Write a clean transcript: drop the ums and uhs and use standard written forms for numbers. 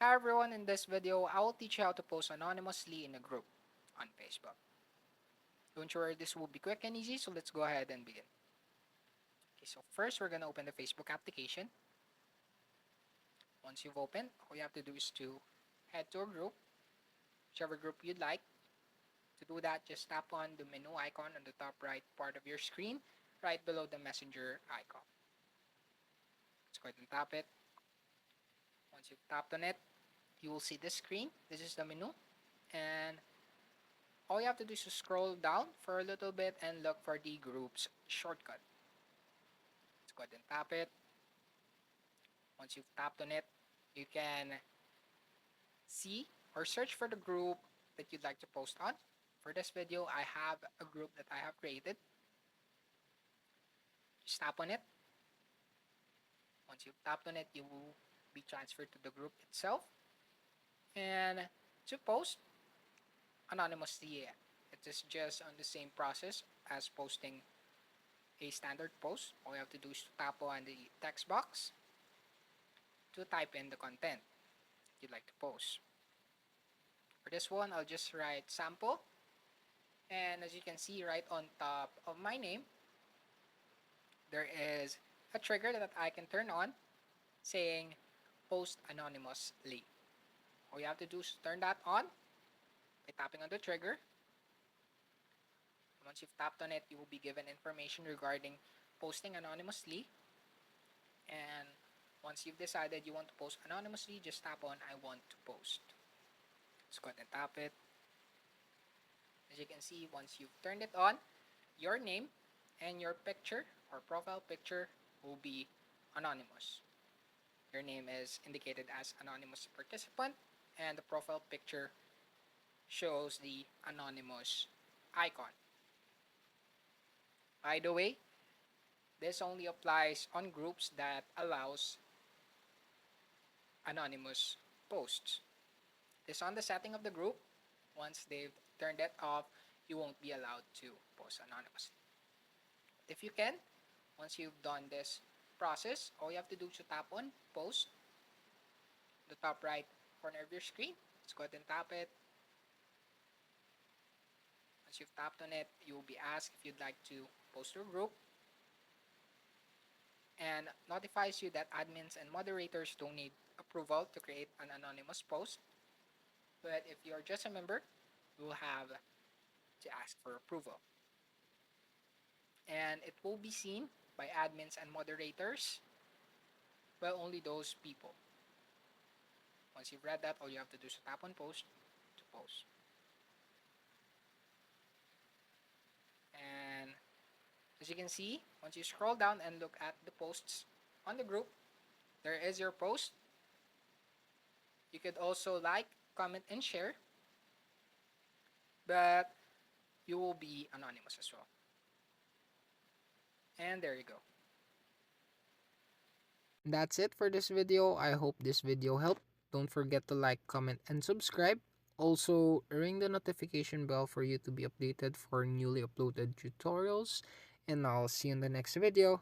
Hi everyone, in this video, I will teach you how to post anonymously in a group on Facebook. Don't worry, this will be quick and easy, so let's go ahead and begin. Okay, so first we're going to open the Facebook application. Once you've opened, all you have to do is to head to a group, whichever group you'd like. To do that, just tap on the menu icon on the top right part of your screen, right below the messenger icon. Let's go ahead and tap it. Once you've tapped on it, you will see this screen. This is the menu, and all you have to do is to scroll down for a little bit and look for the groups shortcut. Let's go ahead and tap it. Once you've tapped on it, you can see or search for the group that you'd like to post on. For this video, I have a group that I have created. Just tap on it. Once you've tapped on it, you will be transferred to the group itself. And to post anonymously, it is just on the same process as posting a standard post. All you have to do is to tap on the text box to type in the content you'd like to post. For this one, I'll just write sample. And as you can see right on top of my name, there is a trigger that I can turn on saying post anonymously. All you have to do is turn that on by tapping on the trigger. Once you've tapped on it, you will be given information regarding posting anonymously. And once you've decided you want to post anonymously, just tap on I want to post. Let's go ahead and tap it. As you can see, once you've turned it on, your name and your picture or profile picture will be anonymous. Your name is indicated as anonymous participant, and the profile picture shows the anonymous icon. By the way, this only applies on groups that allows anonymous posts. This on the setting of the group. Once they've turned it off, you won't be allowed to post anonymously. If you can, once you've done this process, all you have to do is to tap on post, the top right corner of your screen. Let's go ahead and tap it. Once you've tapped on it, you will be asked if you'd like to post to a group and notifies you that admins and moderators don't need approval to create an anonymous post. But if you're just a member, you will have to ask for approval. And it will be seen by admins and moderators, but only those people. Once you've read that, all you have to do is tap on post to post. And as you can see, once you scroll down and look at the posts on the group, there is your post. You could also like, comment, and share, but you will be anonymous as well. And there you go. That's it for this video. I hope this video helped. Don't forget to like, comment, and subscribe. Also, ring the notification bell for you to be updated for newly uploaded tutorials. And I'll see you in the next video.